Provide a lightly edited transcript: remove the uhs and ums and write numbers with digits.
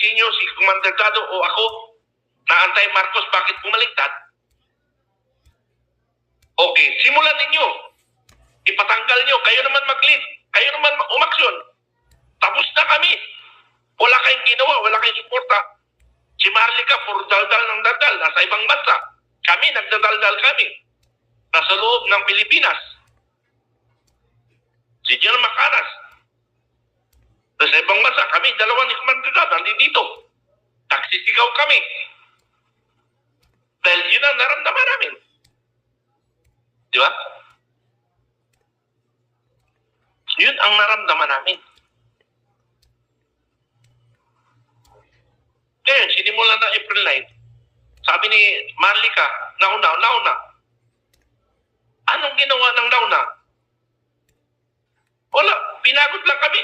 pipiliin nyo si Commander Dado o ako na anti-Marcos, bakit bumaliktad? Okay, simulan ninyo. Ipatanggal nyo. Kayo naman mag-lead. Kayo naman umaksyon. Tapos na kami. Wala kayong ginawa. Wala kayong suporta. Si Marlica, puro daldal ng daldal. Nasa ibang bansa. Kami, nagdadaldal kami. Nasa loob ng Pilipinas. Si General Macanas. Nasa ibang bansa. Kami, dalawa ni Commander Dado. Nandito. Nagsisigaw kami. Dahil yun ang naramdaman namin. Di ba? Yun ang naramdaman namin. Ngayon, sinimulan na April 9, sabi ni Marlica, nauna. Anong ginawa ng nauna? Wala, pinagod lang kami.